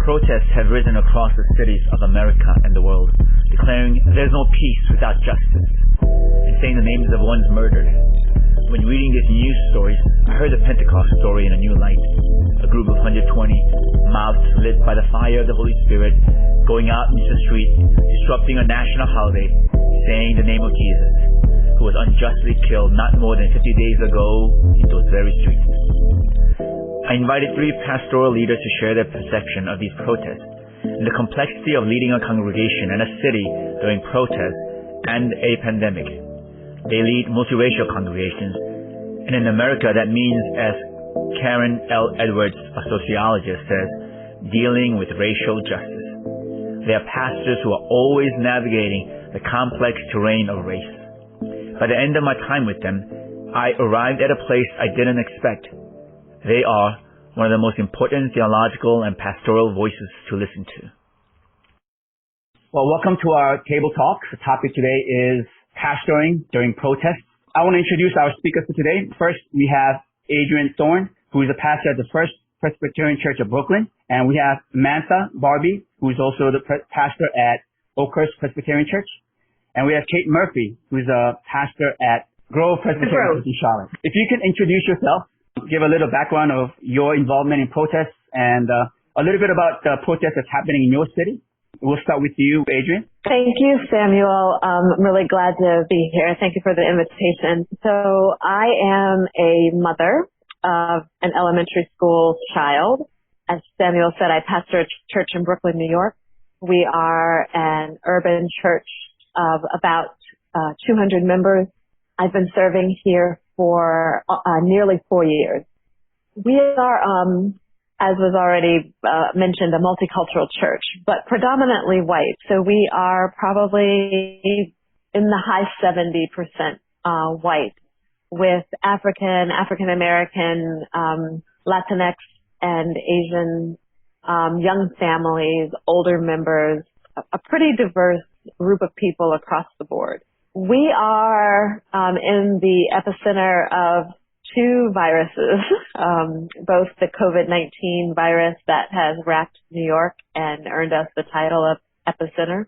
Protests have risen across the cities of America and the world, declaring there's no peace without justice, and saying the names of ones murdered. When reading these news stories, I heard the Pentecost story in a new light. A group of 120, mouths lit by the fire of the Holy Spirit, going out into the street, disrupting a national holiday, saying the name of Jesus, who was unjustly killed not more than 50 days ago in those very streets. I invited 3 pastoral leaders to share their perception of these protests and the complexity of leading a congregation and a city during protests and a pandemic. They lead multiracial congregations, and in America that means, as Karen L. Edwards, a sociologist, says, dealing with racial justice. They are pastors who are always navigating the complex terrain of race. By the end of my time with them, I arrived at a place I didn't expect. They are one of the most important theological and pastoral voices to listen to. Well, welcome to our table talk. The topic today is pastoring during protests. I want to introduce our speakers for today. First, we have Adrian Thorne, who is a pastor at the First Presbyterian Church of Brooklyn. And we have Mantha Barbie, who is also the pastor at Oakhurst Presbyterian Church. And we have Kate Murphy, who is a pastor at Grove Presbyterian Church in Charlotte. If you can introduce yourself, give a little background of your involvement in protests and a little bit about the protest that's happening in your city. We'll start with you, Adrian. Thank you, Samuel. I'm really glad to be here. Thank you for the invitation. So I am a mother of an elementary school child. As Samuel said, I pastor a church in Brooklyn, New York. We are an urban church of about 200 members. I've been serving here for nearly 4 years. We are, as was already mentioned, a multicultural church, but predominantly white. So we are probably in the high 70% white, with African American, Latinx, and Asian young families, older members, a pretty diverse group of people across the board. We are in the epicenter of 2 viruses, both the COVID-19 virus that has racked New York and earned us the title of epicenter,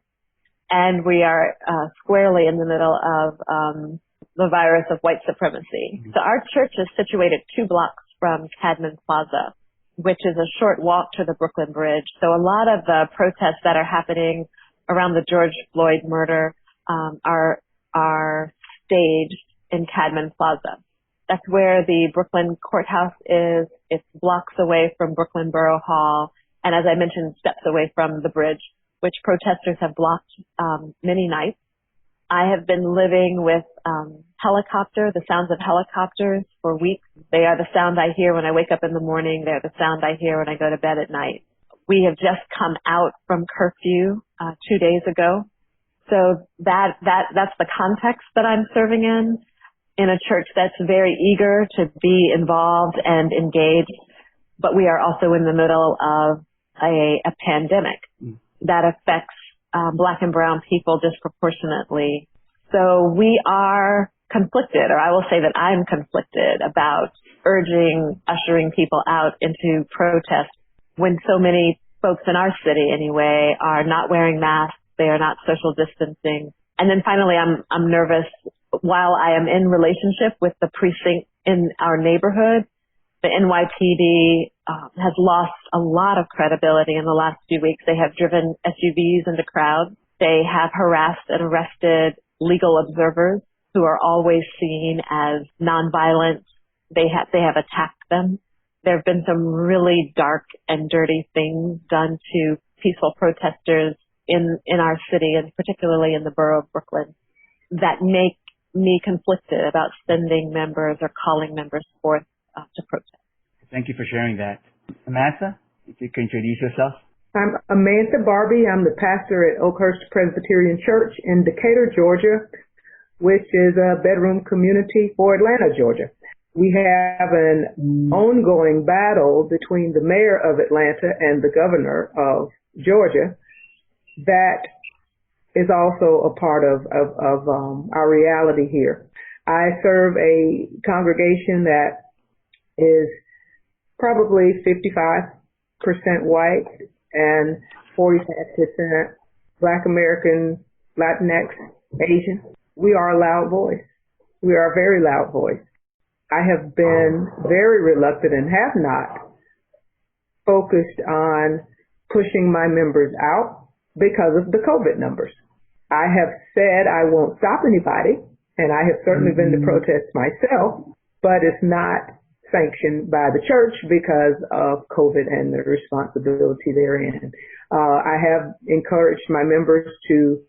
and we are squarely in the middle of the virus of white supremacy. So our church is situated 2 blocks from Cadman Plaza, which is a short walk to the Brooklyn Bridge. So a lot of the protests that are happening around the George Floyd murder are staged in Cadman Plaza. That's where the Brooklyn courthouse is. It's blocks away from Brooklyn Borough Hall, and as I mentioned, steps away from the bridge, which protesters have blocked many nights. I have been living with the sounds of helicopters for weeks. They are the sound I hear when I wake up in the morning. They're the sound I hear when I go to bed at night. We have just come out from curfew 2 days ago. So that's the context that I'm serving in a church that's very eager to be involved and engaged. But we are also in the middle of a pandemic that affects Black and brown people disproportionately. So we are conflicted, or I will say that I'm conflicted about ushering people out into protest when so many folks in our city anyway are not wearing masks. They are not social distancing. And then finally, I'm nervous while I am in relationship with the precinct in our neighborhood. The NYPD has lost a lot of credibility in the last few weeks. They have driven SUVs into crowds. They have harassed and arrested legal observers who are always seen as nonviolent. They have attacked them. There have been some really dark and dirty things done to peaceful protesters in our city, and particularly in the borough of Brooklyn, that make me conflicted about sending members or calling members forth to protest. Thank you for sharing that. Amantha, if you can introduce yourself. I'm Amantha Barbie. I'm the pastor at Oakhurst Presbyterian Church in Decatur, Georgia, which is a bedroom community for Atlanta, Georgia. We have an ongoing battle between the mayor of Atlanta and the governor of Georgia that is also a part of our reality here. I serve a congregation that is probably 55% white, and 45% Black American, Latinx, Asian. We are a loud voice. We are a very loud voice. I have been very reluctant and have not focused on pushing my members out because of the COVID numbers. I have said I won't stop anybody, and I have certainly been to protests myself, but it's not sanctioned by the church because of COVID and the responsibility therein. I have encouraged my members to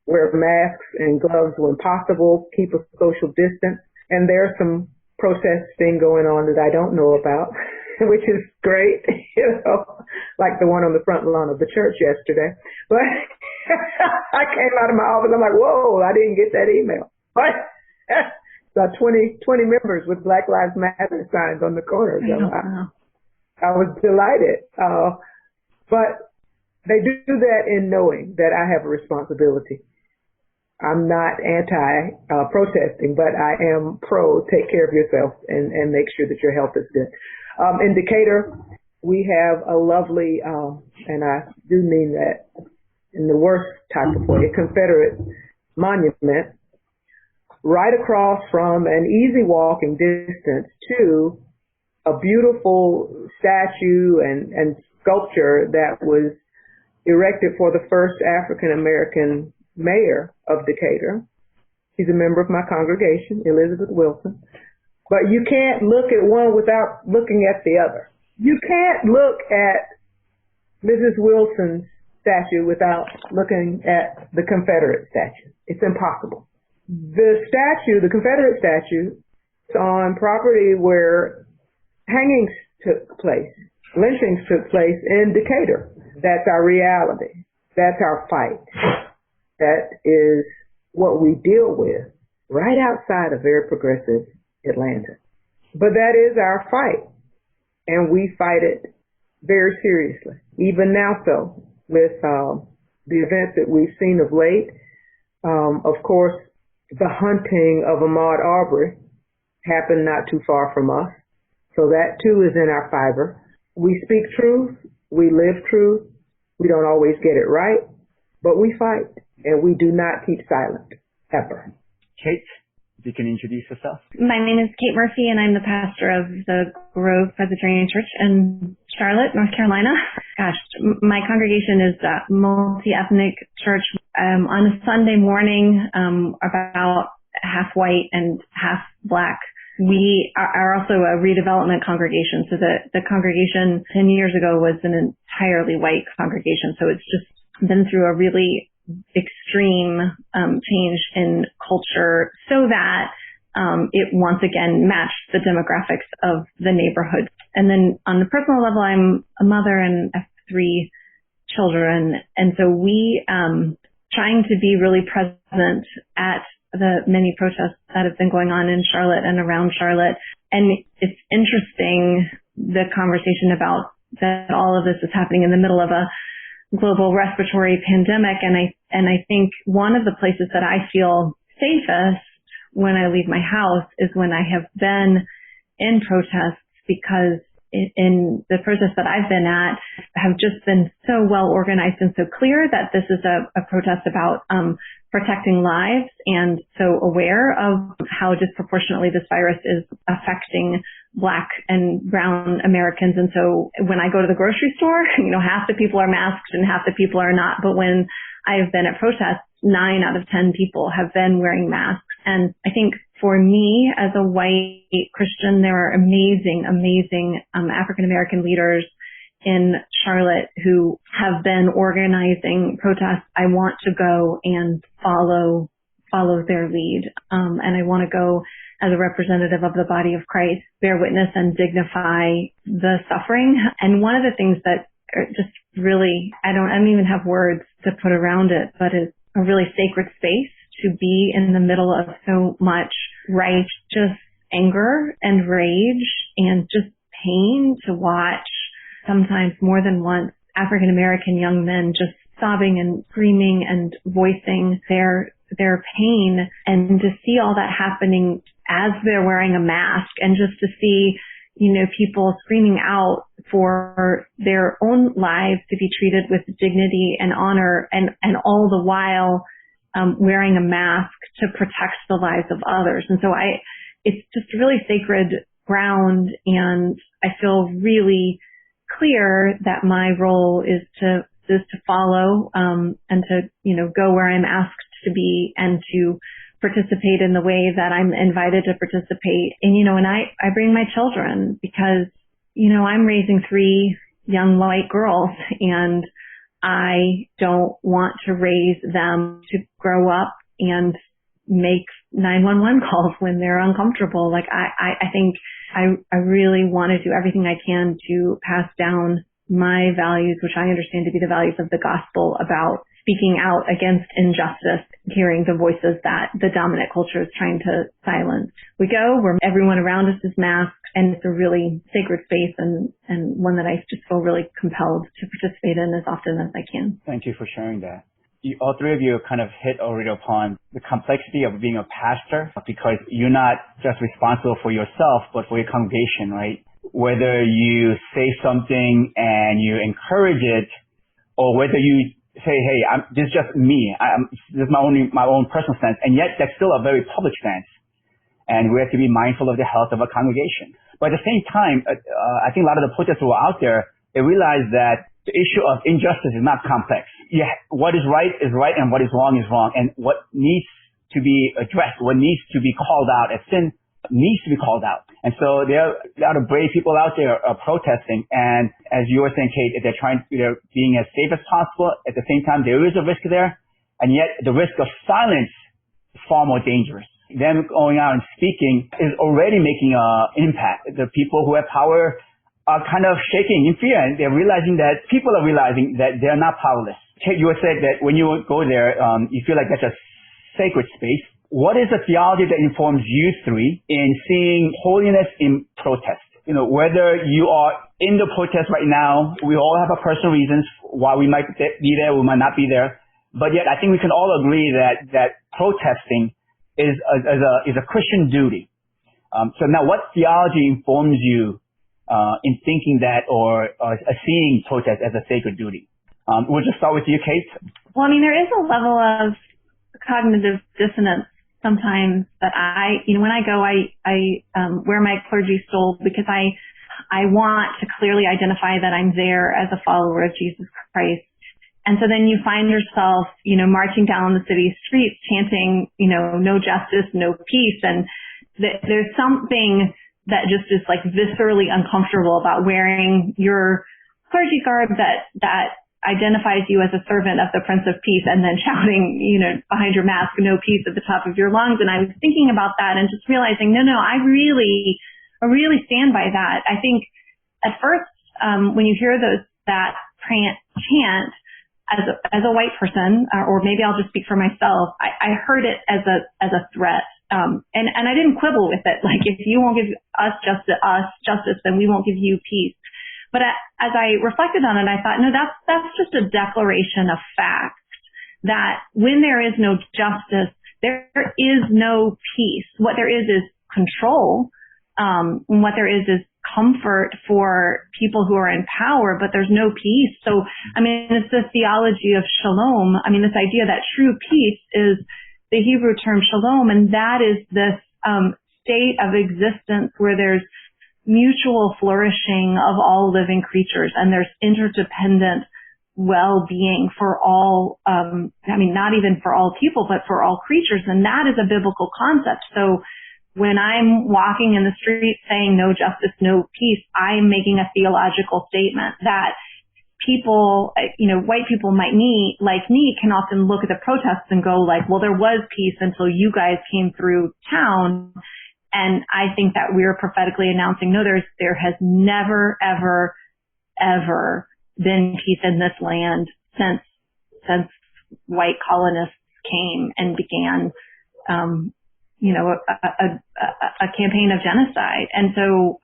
wear masks and gloves when possible, keep a social distance, and there's some protesting going on that I don't know about, which is great, like the one on the front lawn of the church yesterday. But I came out of my office, I'm like, whoa, I didn't get that email. But so 20 members with Black Lives Matter signs on the corner. So I was delighted. But they do that in knowing that I have a responsibility. I'm not anti-protesting, but I am pro take care of yourself and make sure that your health is good. In Decatur, we have a lovely, and I do mean that in the worst type of way, a Confederate monument right across from an easy walking distance to a beautiful statue and sculpture that was erected for the first African-American mayor of Decatur. She's a member of my congregation, Elizabeth Wilson. But you can't look at one without looking at the other. You can't look at Mrs. Wilson's statue without looking at the Confederate statue. It's impossible. The statue, the Confederate statue, is on property where hangings took place, lynchings took place in Decatur. That's our reality. That's our fight. That is what we deal with right outside of very progressive Atlanta. But that is our fight, and we fight it very seriously, even now so, with the events that we've seen of late. Of course, the hunting of Ahmaud Arbery happened not too far from us, so that too is in our fiber. We speak truth, we live truth, we don't always get it right, but we fight. And we do not keep silent, ever. Kate, if you can introduce yourself. My name is Kate Murphy, and I'm the pastor of the Grove Presbyterian Church in Charlotte, North Carolina. Gosh, my congregation is a multi-ethnic church. On a Sunday morning, about half white and half Black. We are also a redevelopment congregation. So the congregation 10 years ago was an entirely white congregation. So it's just been through a really extreme change in culture so that it once again matched the demographics of the neighborhood. And then on the personal level, I'm a mother and I have 3 children. And so we trying to be really present at the many protests that have been going on in Charlotte and around Charlotte. And it's interesting, the conversation about that all of this is happening in the middle of a global respiratory pandemic. And I think one of the places that I feel safest when I leave my house is when I have been in protests, because in the protests that I've been at have just been so well organized and so clear that this is a protest about protecting lives, and so aware of how disproportionately this virus is affecting Black and brown Americans. And so when I go to the grocery store, half the people are masked and half the people are not. But when I have been at protests, 9 out of 10 people have been wearing masks. And I think for me as a white Christian, there are amazing African-American leaders in Charlotte who have been organizing protests. I want to go and follow their lead. And I want to go as a representative of the body of Christ, bear witness and dignify the suffering. And one of the things that just really, I don't even have words to put around it, but is a really sacred space to be in the middle of so much righteous anger and rage and just pain to watch, sometimes more than once, African American young men just sobbing and screaming and voicing their pain, and to see all that happening as they're wearing a mask, and just to see people screaming out for their own lives to be treated with dignity and honor, and all the while wearing a mask to protect the lives of others. And so it's just really sacred ground, and I feel really clear that my role is to follow and to go where I'm asked to be, and to participate in the way that I'm invited to participate. And I bring my children because I'm raising 3 young white girls, and I don't want to raise them to grow up and make 911 calls when they're uncomfortable. Like I think I really want to do everything I can to pass down my values, which I understand to be the values of the gospel, about speaking out against injustice, hearing the voices that the dominant culture is trying to silence. We go where everyone around us is masked, and it's a really sacred space, and one that I just feel really compelled to participate in as often as I can. Thank you for sharing that. All 3 of you kind of hit already upon the complexity of being a pastor, because you're not just responsible for yourself, but for your congregation, right? Whether you say something and you encourage it, or whether you say, hey, this is just me. This is my own personal stance. And yet that's still a very public stance. And we have to be mindful of the health of a congregation. But at the same time, I think a lot of the protesters who are out there, they realize that the issue of injustice is not complex. Yeah, what is right, and what is wrong is wrong. And what needs to be addressed, what needs to be called out as sin, needs to be called out. And so there are a lot of brave people out there protesting. And as you were saying, Kate, they're being as safe as possible. At the same time, there is a risk there. And yet the risk of silence is far more dangerous. Them going out and speaking is already making an impact. The people who have power are kind of shaking in fear, and people are realizing that they're not powerless. Kate, you said that when you go there, you feel like that's a sacred space. What is the theology that informs you 3 in seeing holiness in protest? Whether you are in the protest right now, we all have our personal reasons why we might be there, we might not be there. But yet I think we can all agree that protesting is a Christian duty. So now what theology informs you in thinking that or seeing protest as a sacred duty? We'll just start with you, Kate. Well, there is a level of cognitive dissonance sometimes that when I go, I wear my clergy stole because I want to clearly identify that I'm there as a follower of Jesus Christ. And so then you find yourself, marching down the city streets chanting, no justice, no peace. And there's something that just is like viscerally uncomfortable about wearing your clergy garb that identifies you as a servant of the Prince of Peace, and then shouting, behind your mask, no peace at the top of your lungs. And I was thinking about that and just realizing, no, I really stand by that. I think at first, when you hear that chant as a white person, or maybe I'll just speak for myself, I heard it as a threat. And I didn't quibble with it. Like, if you won't give us justice, then we won't give you peace. But as I reflected on it, I thought, no, that's just a declaration of fact, that when there is no justice, there is no peace. What there is control. And what there is comfort for people who are in power, but there's no peace. So, it's the theology of shalom. This idea that true peace is the Hebrew term shalom, and that is this state of existence where there's mutual flourishing of all living creatures, and there's interdependent well-being for all, not even for all people, but for all creatures. And that is a biblical concept. So when I'm walking in the street saying no justice, no peace, I'm making a theological statement that people, white people like me, can often look at the protests and go like, well, there was peace until you guys came through town. And I think that we're prophetically announcing, no, there has never, ever, ever been peace in this land since white colonists came and began, a campaign of genocide. And so,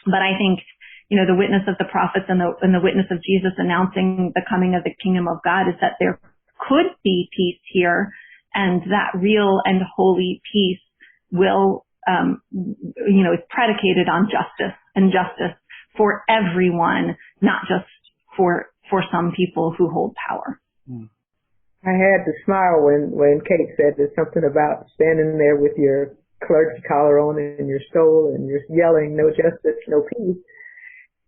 but I think, the witness of the prophets and the witness of Jesus announcing the coming of the kingdom of God is that there could be peace here, and that real and holy peace will is predicated on justice and justice for everyone, not just for some people who hold power. I had to smile when Kate said there's something about standing there with your clergy collar on and your stole and you're yelling, no justice, no peace.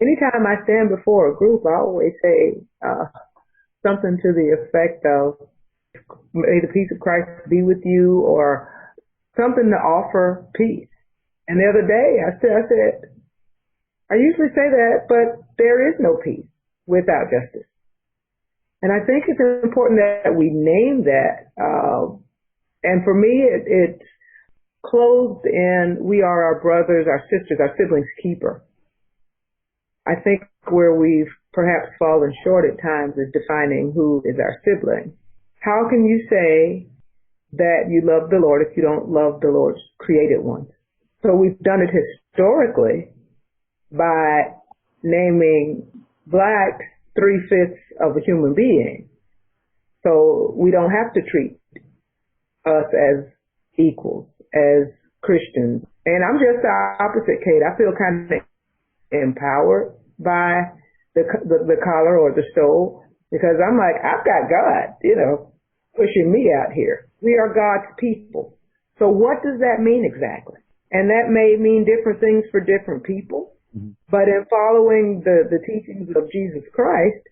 Anytime I stand before a group, I always say something to the effect of, may the peace of Christ be with you, or something to offer peace. And the other day I said, I usually say that, but there is no peace without justice. And I think it's important that we name that. And for me, it's clothed in, we are our brothers, our sisters, our siblings' keeper. I think where we've perhaps fallen short at times is defining who is our sibling. How can you say that you love the Lord if you don't love the Lord's created ones? So we've done it historically by naming blacks 3/5 of a human being. So we don't have to treat us as equals, as Christians. And I'm just the opposite, Kate. I feel kind of empowered by the collar or the stole, because I'm like, I've got God, pushing me out here. We are God's people. So what does that mean exactly? And that may mean different things for different people. But in following the teachings of Jesus Christ,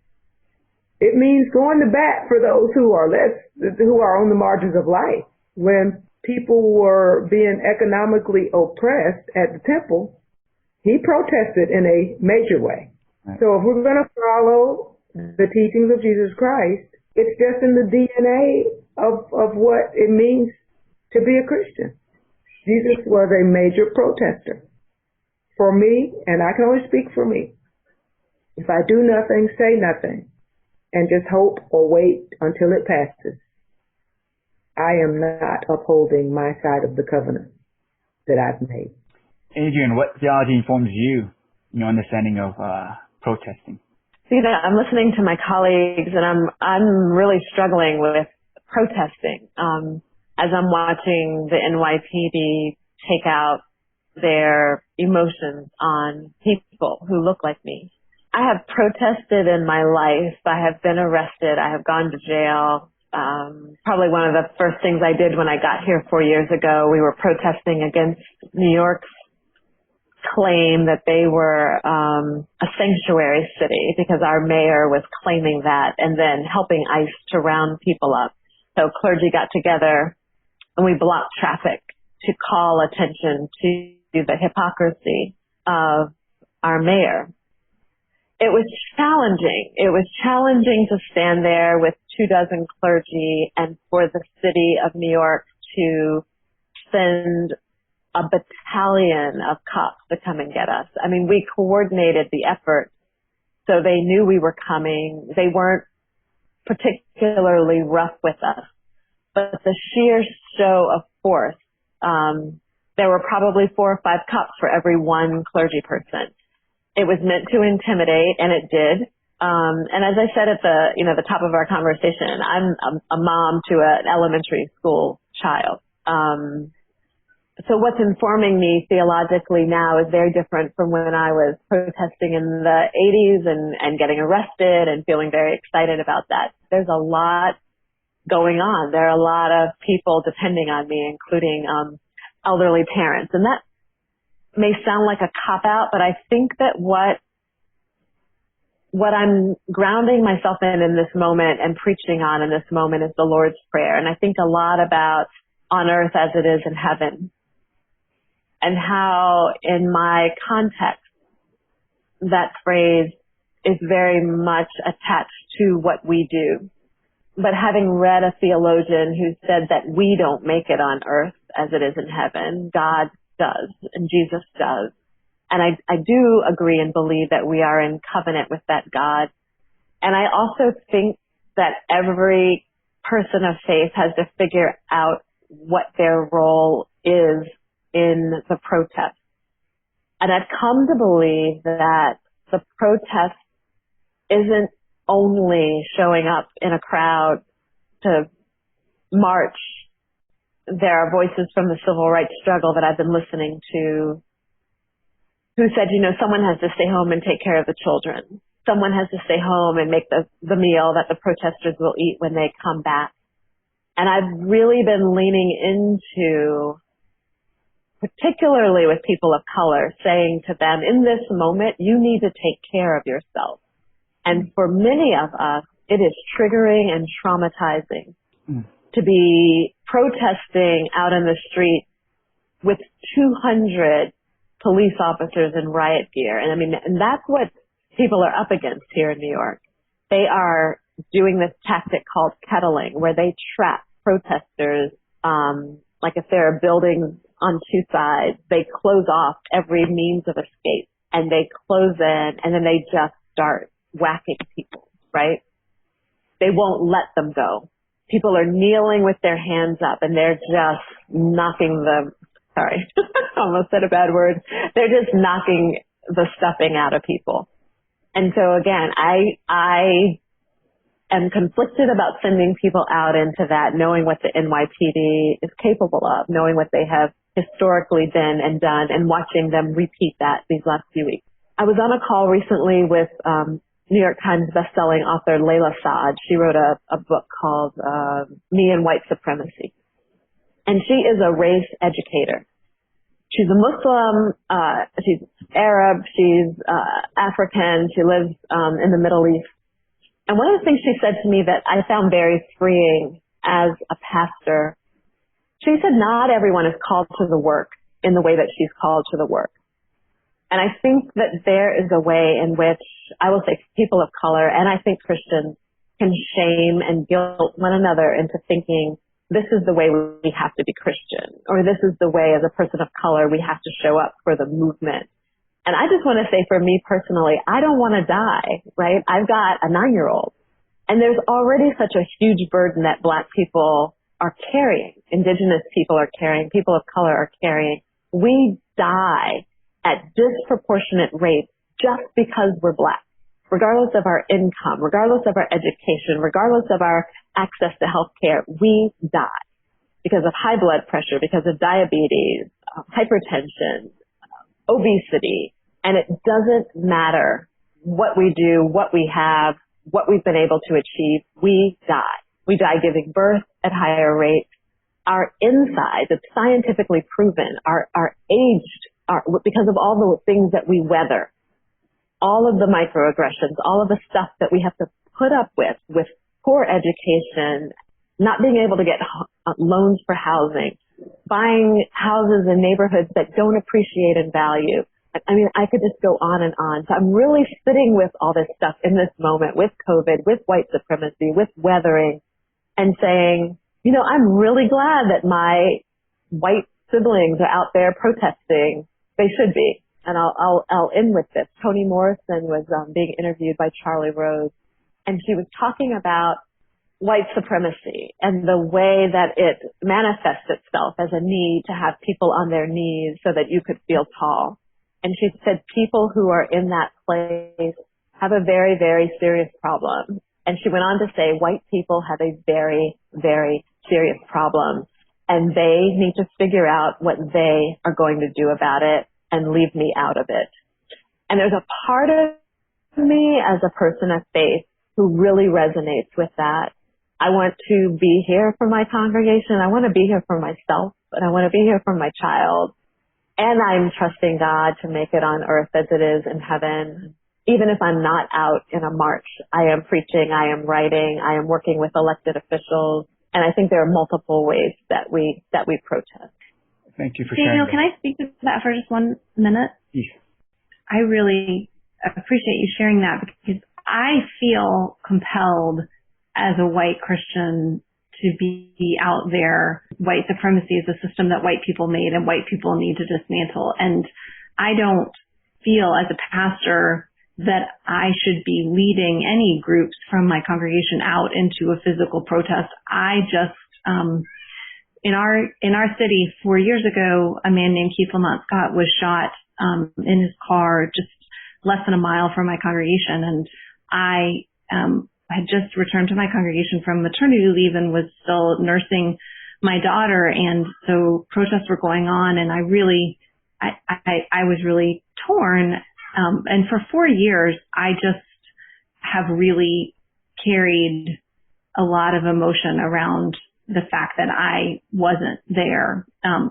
it means going to bat for those who are on the margins of life. When people were being economically oppressed at the temple, he protested in a major way. Right. So if we're going to follow the teachings of Jesus Christ, it's just in the DNA of what it means to be a Christian. Jesus was a major protester. For me, and I can only speak for me, if I do nothing, say nothing, and just hope or wait until it passes, I am not upholding my side of the covenant that I've made. Adrian, what theology informs you in your understanding of protesting? I'm listening to my colleagues, and I'm really struggling with protesting. As I'm watching the NYPD take out their emotions on people who look like me. I have protested in my life. I have been arrested. I have gone to jail. Probably one of the first things I did when I got here 4 years ago, we were protesting against New York's claim that they were a sanctuary city, because our mayor was claiming that and then helping ICE to round people up. So clergy got together and we blocked traffic to call attention to the hypocrisy of our mayor. It was challenging. It was challenging to stand there with 24 clergy and for the city of New York to send a battalion of cops to come and get us. I mean, we coordinated the effort, so they knew we were coming. They weren't particularly rough with us, but the sheer show of force, there were probably 4 or 5 cops for every one clergy person. It was meant to intimidate, and it did. And as I said at the top of our conversation, I'm a mom to an elementary school child. So what's informing me theologically now is very different from when I was protesting in the 80s and getting arrested and feeling very excited about that. There's a lot going on. There are a lot of people depending on me, including elderly parents. And that may sound like a cop-out, but I think that what I'm grounding myself in this moment and preaching on in this moment is the Lord's Prayer. And I think a lot about on earth as it is in heaven, and how in my context that phrase is very much attached to what we do. But having read a theologian who said that we don't make it on earth as it is in heaven, God does, and Jesus does. And I do agree and believe that we are in covenant with that God. And I also think that every person of faith has to figure out what their role is in the protest. And I've come to believe that the protest isn't only showing up in a crowd to march there are voices from the civil rights struggle that I've been listening to who said, someone has to stay home and take care of the children. Someone has to stay home and make the meal that the protesters will eat when they come back. And I've really been leaning into, particularly with people of color, saying to them, in this moment, you need to take care of yourself. And for many of us, it is triggering and traumatizing to be protesting out in the street with 200 police officers in riot gear. And that's what people are up against here in New York. They are doing this tactic called kettling, where they trap protesters, like if there are buildings on two sides, they close off every means of escape, and they close in, and then they just start whacking people, right? They won't let them go. People are kneeling with their hands up, and they're just knocking sorry, almost said a bad word. They're just knocking the stuffing out of people. And so again, I am conflicted about sending people out into that, knowing what the NYPD is capable of, knowing what they have historically been and done, and watching them repeat that these last few weeks. I was on a call recently with New York Times bestselling author Layla Saad. She wrote a book called Me and White Supremacy. And she is a race educator. She's a Muslim, she's Arab, she's African, she lives in the Middle East. And one of the things she said to me that I found very freeing as a pastor, she said not everyone is called to the work in the way that she's called to the work. And I think that there is a way in which, I will say, people of color, and I think Christians, can shame and guilt one another into thinking this is the way we have to be Christian, or this is the way as a person of color we have to show up for the movement. And I just want to say, for me personally, I don't want to die, right? I've got a 9-year-old, and there's already such a huge burden that Black people are carrying, Indigenous people are carrying, people of color are carrying. We die at disproportionate rates just because we're Black, regardless of our income, regardless of our education, regardless of our access to health care. We die because of high blood pressure, because of diabetes, hypertension, obesity. And it doesn't matter what we do, what we have, what we've been able to achieve. We die. We die giving birth at higher rates. Our insides, it's scientifically proven, are aged because of all the things that we weather. All of the microaggressions, all of the stuff that we have to put up with poor education, not being able to get loans for housing, buying houses in neighborhoods that don't appreciate in value. I mean, I could just go on and on. So I'm really sitting with all this stuff in this moment, with COVID, with white supremacy, with weathering, and saying, I'm really glad that my white siblings are out there protesting. They should be. And I'll end with this. Toni Morrison was being interviewed by Charlie Rose, and she was talking about white supremacy and the way that it manifests itself as a need to have people on their knees so that you could feel tall. And she said people who are in that place have a very, very serious problem. And she went on to say white people have a very, very serious problem, and they need to figure out what they are going to do about it and leave me out of it. And there's a part of me as a person of faith who really resonates with that. I want to be here for my congregation. I want to be here for myself, but I want to be here for my child. And I'm trusting God to make it on earth as it is in heaven. Even if I'm not out in a march, I am preaching, I am writing, I am working with elected officials. And I think there are multiple ways that we protest. Thank you for sharing. Daniel, can I speak to that for just 1 minute? Yes. I really appreciate you sharing that, because I feel compelled as a white Christian to be out there. White supremacy is a system that white people made and white people need to dismantle. And I don't feel as a pastor that I should be leading any groups from my congregation out into a physical protest. I just, in our city 4 years ago, a man named Keith Lamont Scott was shot in his car just less than a mile from my congregation. And I had just returned to my congregation from maternity leave and was still nursing my daughter. And so protests were going on, and I was really torn. And for 4 years, I just have really carried a lot of emotion around the fact that I wasn't there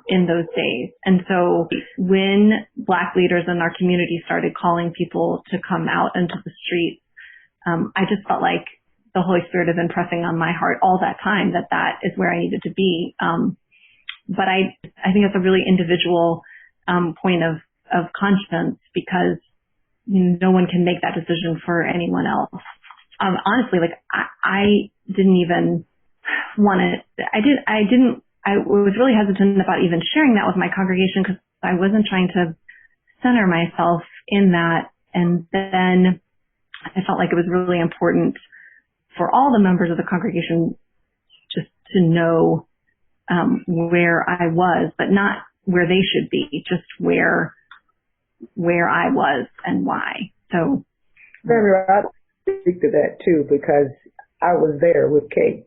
in those days. And so when Black leaders in our community started calling people to come out into the streets, I just felt like the Holy Spirit had been pressing on my heart all that time that is where I needed to be. But I think it's a really individual point of conscience, because no one can make that decision for anyone else. Honestly, like I didn't even want to. I was really hesitant about even sharing that with my congregation, because I wasn't trying to center myself in that. And then I felt like it was really important for all the members of the congregation just to know where I was, but not where they should be, just where I was and why. So, I'd speak to that too, because I was there with Kate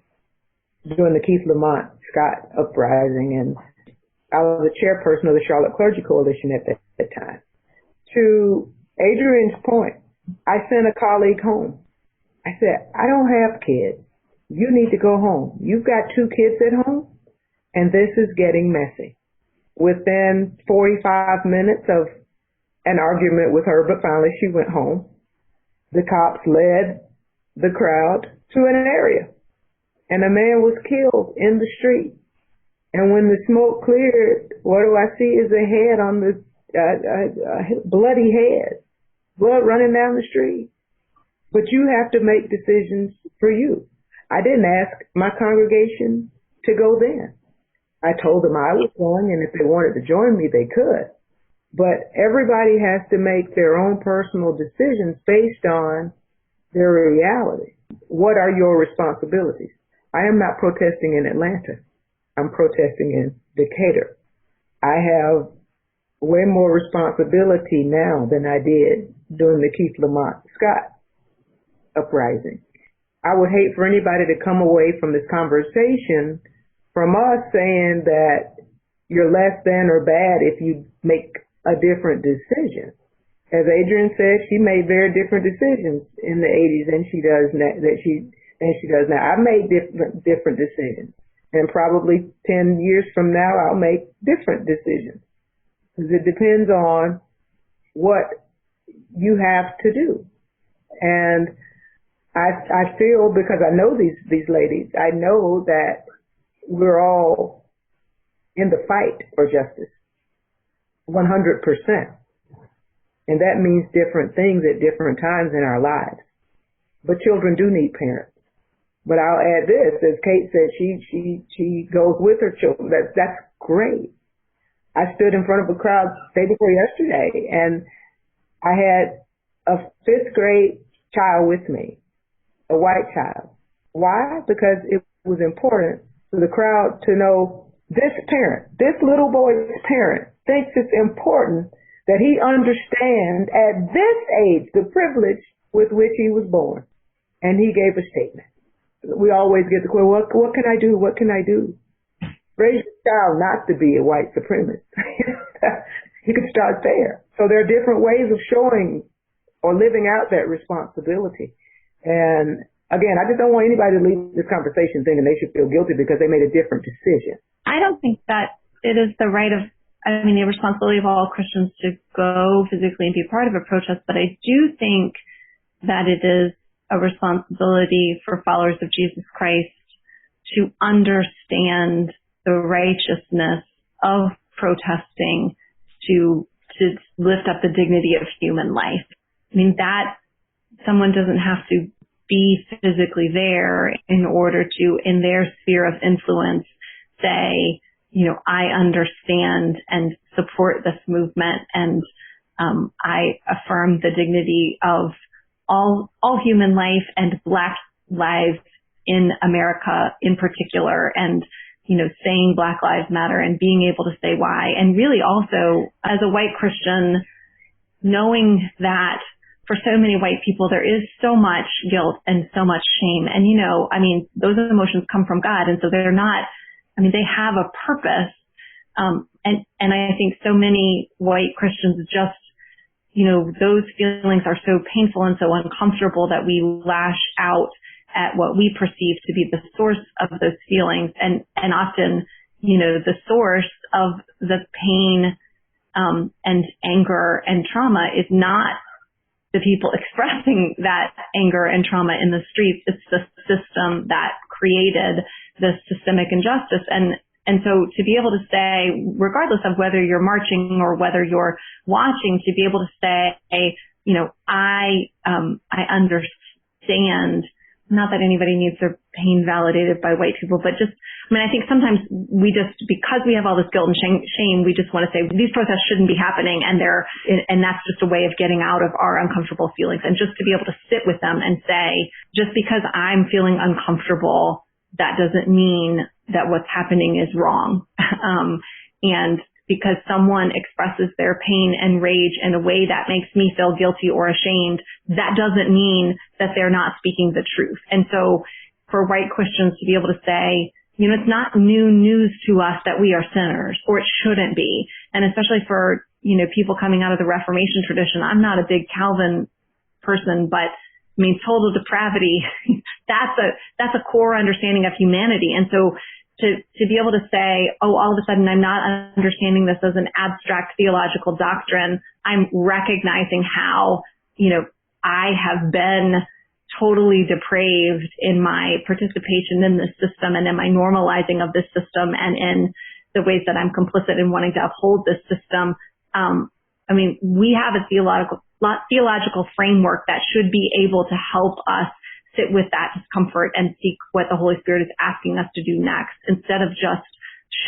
during the Keith Lamont Scott uprising, and I was the chairperson of the Charlotte Clergy Coalition at that time. To Adrian's point, I sent a colleague home. I said, I don't have kids. You need to go home. You've got 2 kids at home, and this is getting messy. Within 45 minutes of an argument with her, but finally she went home, the cops led the crowd to an area, and a man was killed in the street. And when the smoke cleared, what do I see is a head on the bloody head, blood running down the street. But you have to make decisions for you. I didn't ask my congregation to go then. I told them I was going, and if they wanted to join me, they could. But everybody has to make their own personal decisions based on their reality. What are your responsibilities? I am not protesting in Atlanta. I'm protesting in Decatur. I have way more responsibility now than I did during the Keith Lamont Scott uprising. I would hate for anybody to come away from this conversation from us saying that you're less than or bad if you make a different decision. As Adrian said, she made very different decisions in the 80s than she does now. I've made different decisions, and probably 10 years from now I'll make different decisions, because it depends on what you have to do. And I feel, because I know these ladies, I know that we're all in the fight for justice, 100%. And that means different things at different times in our lives. But children do need parents. But I'll add this, as Kate said, she goes with her children. That's great. I stood in front of a crowd day before yesterday, and I had a 5th grade child with me, a white child. Why? Because it was important for the crowd to know this parent, this little boy's parent, thinks it's important that he understand at this age the privilege with which he was born. And he gave a statement. We always get the question, what can I do? What can I do? Raise your child not to be a white supremacist. You can start there. So there are different ways of showing or living out that responsibility. And again, I just don't want anybody to leave this conversation thinking they should feel guilty because they made a different decision. I don't think that it is the responsibility of all Christians to go physically and be part of a protest, but I do think that it is a responsibility for followers of Jesus Christ to understand the righteousness of protesting to lift up the dignity of human life. I mean, that someone doesn't have to be physically there in order to, in their sphere of influence, say, I understand and support this movement, and I affirm the dignity of all human life and Black lives in America in particular, and saying Black Lives Matter and being able to say why. And really also, as a white Christian, knowing that for so many white people, there is so much guilt and so much shame. And, those emotions come from God. And so they're not they have a purpose. And I think so many white Christians just, those feelings are so painful and so uncomfortable that we lash out at what we perceive to be the source of those feelings. And often, the source of the pain, and anger and trauma is not the people expressing that anger and trauma in the streets. It's the system that created the systemic injustice. And so to be able to say, regardless of whether you're marching or whether you're watching, to be able to say, I understand, not that anybody needs their pain validated by white people, but just, I think sometimes because we have all this guilt and shame, we just want to say these protests shouldn't be happening, and that's just a way of getting out of our uncomfortable feelings. And just to be able to sit with them and say, just because I'm feeling uncomfortable, that doesn't mean that what's happening is wrong. And because someone expresses their pain and rage in a way that makes me feel guilty or ashamed, that doesn't mean that they're not speaking the truth. And so for white Christians to be able to say, it's not new news to us that we are sinners, or it shouldn't be. And especially for, people coming out of the Reformation tradition, I'm not a big Calvin person, but total depravity, that's a core understanding of humanity. And so to be able to say, all of a sudden I'm not understanding this as an abstract theological doctrine. I'm recognizing how, I have been totally depraved in my participation in this system and in my normalizing of this system and in the ways that I'm complicit in wanting to uphold this system. We have a theological framework that should be able to help us sit with that discomfort and seek what the Holy Spirit is asking us to do next, instead of just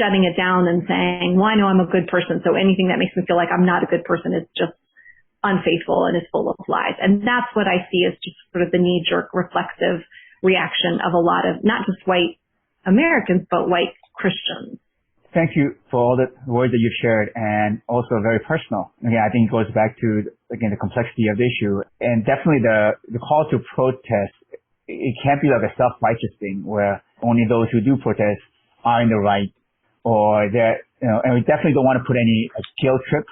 shutting it down and saying, well, I know I'm a good person, so anything that makes me feel like I'm not a good person is just unfaithful and is full of lies. And that's what I see as just sort of the knee-jerk reflexive reaction of a lot of not just white Americans, but white Christians. Thank you for all the words that you've shared, and also very personal. Again, I think it goes back to, again, the complexity of the issue, and definitely the call to protest. It can't be like a self-righteous thing where only those who do protest are in the right, or they're, and we definitely don't want to put any guilt trip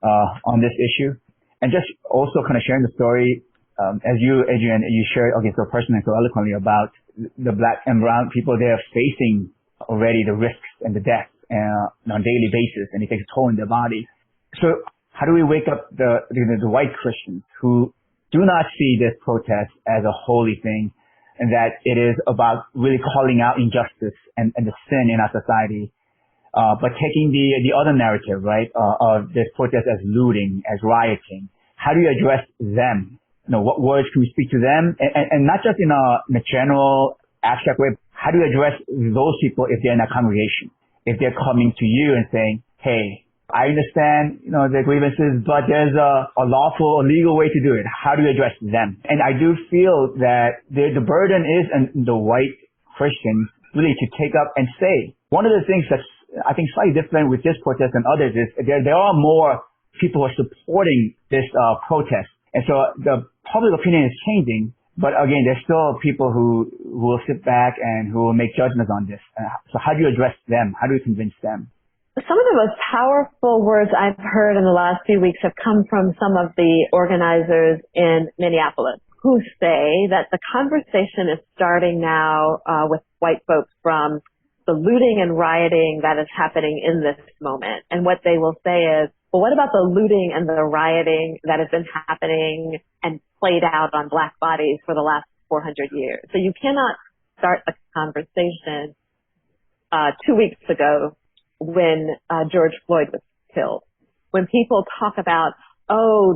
on this issue. And just also kind of sharing the story, as you, Adrian, you shared, so personally and so eloquently about the black and brown people there facing already the risks and the death on a daily basis, and it takes a toll in their body. So how do we wake up the white Christians who do not see this protest as a holy thing, and that it is about really calling out injustice and the sin in our society, but taking the other narrative, right, of this protest as looting, as rioting? How do you address them? What words can we speak to them? And not just in a general abstract way. How do you address those people if they're in a congregation? If they're coming to you and saying, hey, I understand, their grievances, but there's a lawful or legal way to do it. How do you address them? And I do feel that the burden is on the white Christians really to take up and say. One of the things that's, I think, slightly different with this protest than others is there are more people who are supporting this protest. And so the public opinion is changing, but again, there's still people who will sit back and who will make judgments on this. So how do you address them? How do you convince them? Some of the most powerful words I've heard in the last few weeks have come from some of the organizers in Minneapolis, who say that the conversation is starting now with white folks from the looting and rioting that is happening in this moment. And what they will say is, well, what about the looting and the rioting that has been happening and played out on black bodies for the last 400 years? So you cannot start the conversation 2 weeks ago when George Floyd was killed. When people talk about,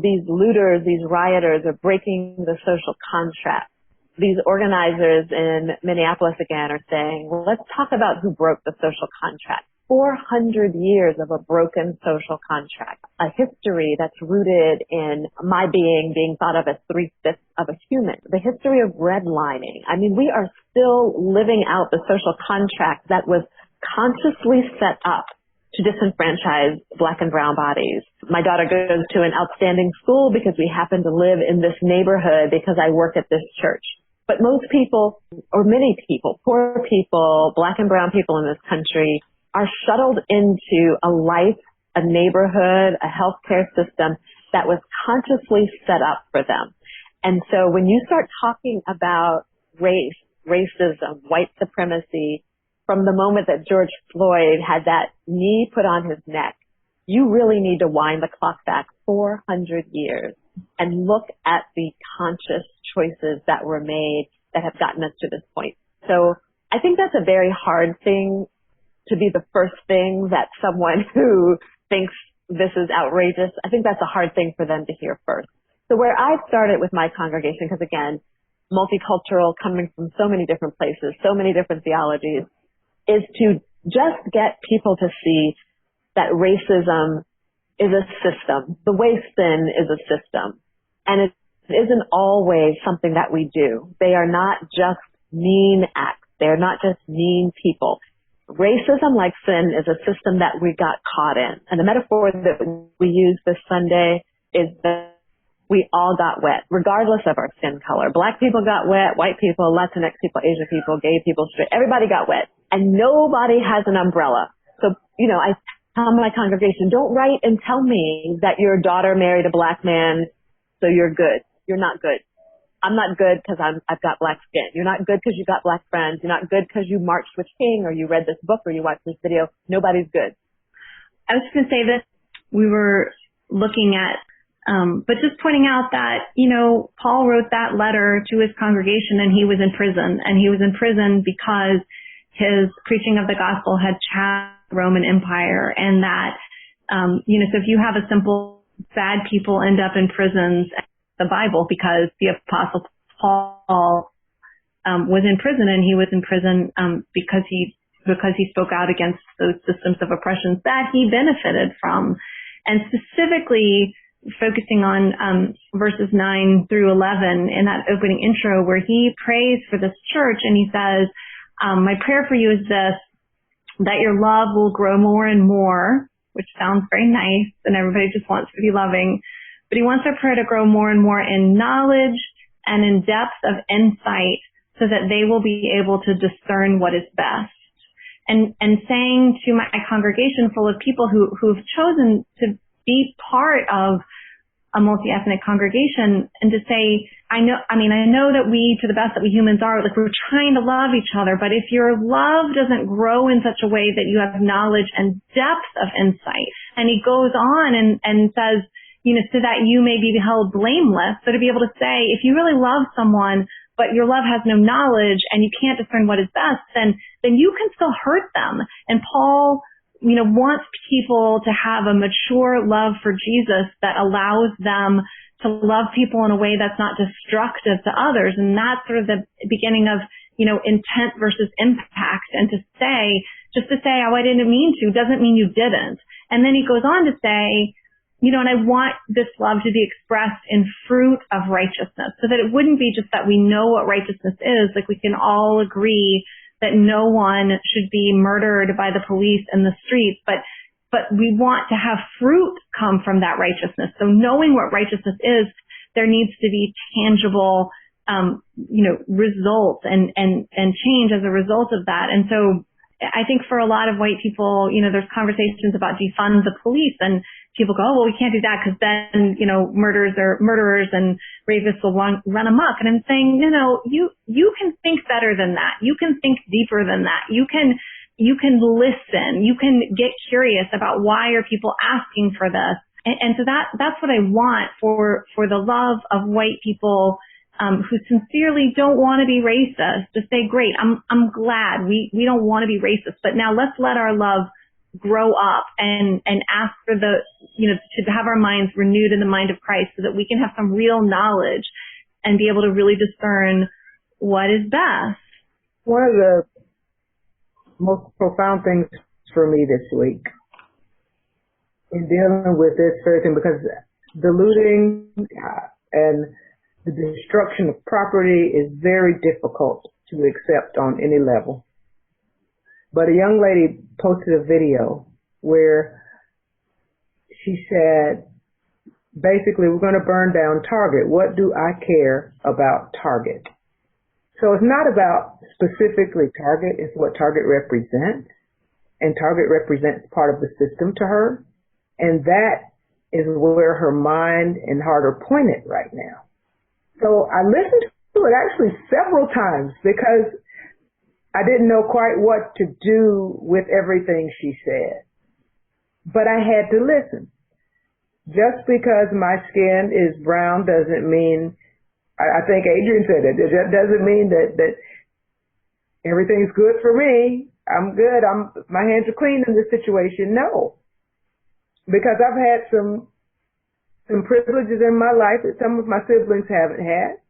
these looters, these rioters are breaking the social contract. These organizers in Minneapolis again are saying, well, let's talk about who broke the social contract. 400 years of a broken social contract, a history that's rooted in my being thought of as 3/5 of a human, the history of redlining. We are still living out the social contract that was consciously set up to disenfranchise black and brown bodies. My daughter goes to an outstanding school because we happen to live in this neighborhood because I work at this church. But most people, or many people, poor people, black and brown people in this country, are shuttled into a life, a neighborhood, a healthcare system that was consciously set up for them. And so when you start talking about race, racism, white supremacy, from the moment that George Floyd had that knee put on his neck, you really need to wind the clock back 400 years and look at the conscious choices that were made that have gotten us to this point. So I think that's a very hard thing to be the first thing that someone who thinks this is outrageous, I think that's a hard thing for them to hear first. So where I started with my congregation, because again, multicultural, coming from so many different places, so many different theologies, is to just get people to see that racism is a system. The way sin is a system. And it isn't always something that we do. They are not just mean acts. They're not just mean people. Racism, like sin, is a system that we got caught in. And the metaphor that we use this Sunday is that we all got wet, regardless of our skin color. Black people got wet, white people, Latinx people, Asian people, gay people, straight, everybody got wet. And nobody has an umbrella. So, I tell my congregation, don't write and tell me that your daughter married a black man, so you're good. You're not good. I'm not good because I've got black skin. You're not good because you got black friends. You're not good because you marched with King or you read this book or you watched this video. Nobody's good. I was just going to say that we were looking at, but just pointing out that, Paul wrote that letter to his congregation and he was in prison. And he was in prison because his preaching of the gospel had challenged the Roman Empire. And that, so if you have a simple, bad people end up in prisons, the Bible, because the Apostle Paul was in prison, and he was in prison because he spoke out against those systems of oppression that he benefited from. And specifically focusing on verses 9 through 11 in that opening intro where he prays for this church, and he says, my prayer for you is this, that your love will grow more and more, which sounds very nice, and everybody just wants to be loving. But he wants our prayer to grow more and more in knowledge and in depth of insight so that they will be able to discern what is best. And saying to my congregation full of people who've chosen to be part of a multi-ethnic congregation and to say, I know that we, to the best that we humans are, like we're trying to love each other, but if your love doesn't grow in such a way that you have knowledge and depth of insight, and he goes on and says, so that you may be held blameless. So to be able to say, if you really love someone, but your love has no knowledge and you can't discern what is best, then you can still hurt them. And Paul, wants people to have a mature love for Jesus that allows them to love people in a way that's not destructive to others. And that's sort of the beginning of, intent versus impact. And just to say, oh, I didn't mean to, doesn't mean you didn't. And then he goes on to say, and I want this love to be expressed in fruit of righteousness, so that it wouldn't be just that we know what righteousness is, like we can all agree that no one should be murdered by the police in the streets, but we want to have fruit come from that righteousness. So knowing what righteousness is, there needs to be tangible, results and change as a result of that. And so I think for a lot of white people, there's conversations about defund the police, and people go, oh, well, we can't do that because then, murderers and rapists will run amok. And I'm saying, you can think better than that. You can think deeper than that. You can listen. You can get curious about why are people asking for this. And so that's what I want for the love of white people who sincerely don't want to be racist, to say, great, I'm glad we don't want to be racist, but now let's let our love grow up and ask for to have our minds renewed in the mind of Christ so that we can have some real knowledge and be able to really discern what is best. One of the most profound things for me this week in dealing with this very thing, because the looting and the destruction of property is very difficult to accept on any level. But a young lady posted a video where she said, basically, we're going to burn down Target. What do I care about Target? So it's not about specifically Target, it's what Target represents. And Target represents part of the system to her. And that is where her mind and heart are pointed right now. So I listened to it actually several times because I didn't know quite what to do with everything she said. But I had to listen. Just because my skin is brown doesn't mean, I think Adrian said it, it doesn't mean that everything's good for me. I'm good. My hands are clean in this situation. No. Because I've had some privileges in my life that some of my siblings haven't had.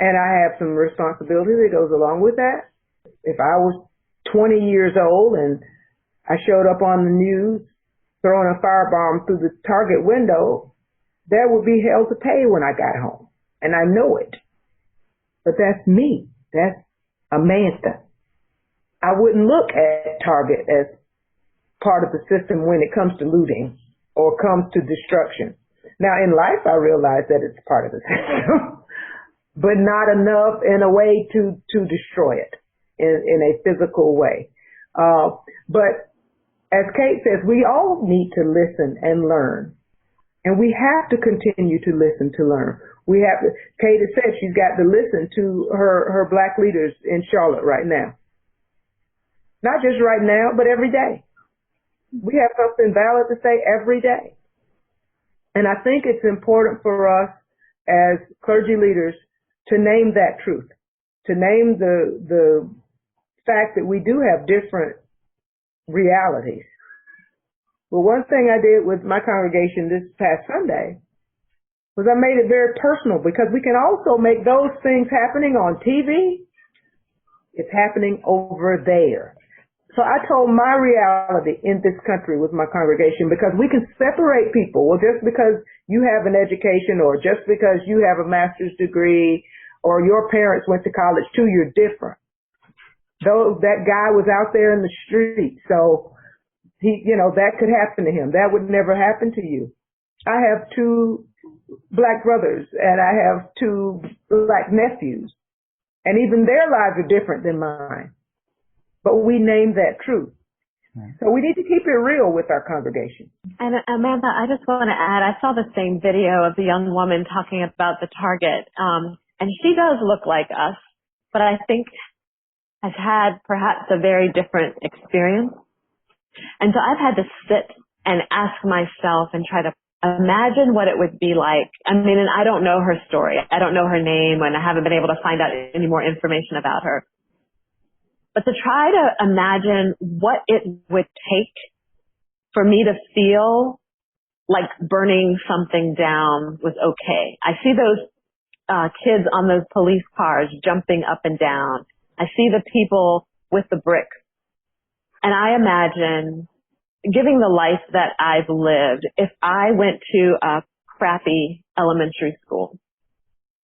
And I have some responsibility that goes along with that. If I was 20 years old and I showed up on the news throwing a firebomb through the Target window, there would be hell to pay when I got home. And I know it. But that's me. That's Amantha. I wouldn't look at Target as part of the system when it comes to looting or comes to destruction. Now, in life, I realize that it's part of the system, but not enough in a way to destroy it in a physical way. But as Kate says, we all need to listen and learn. And we have to continue to listen to learn. We have to, Kate has said she's got to listen to her black leaders in Charlotte right now. Not just right now, but every day. We have something valid to say every day. And I think it's important for us as clergy leaders to name that truth, to name the fact that we do have different realities. Well, one thing I did with my congregation this past Sunday was I made it very personal, because we can also make those things happening on TV. It's happening over there. So I told my reality in this country with my congregation, because we can separate people. Well, just because you have an education or just because you have a master's degree or your parents went to college too, you're different. Though that guy was out there in the street, so he, that could happen to him. That would never happen to you. I have 2 black brothers and I have 2 black nephews, and even their lives are different than mine. But we name that truth. So we need to keep it real with our congregation. And Amantha, I just want to add, I saw the same video of the young woman talking about the Target. And she does look like us, but I think has had perhaps a very different experience. And so I've had to sit and ask myself and try to imagine what it would be like. I mean, and I don't know her story. I don't know her name, and I haven't been able to find out any more information about her. But to try to imagine what it would take for me to feel like burning something down was okay. I see those kids on those police cars jumping up and down. I see the people with the bricks. And I imagine, giving the life that I've lived, if I went to a crappy elementary school.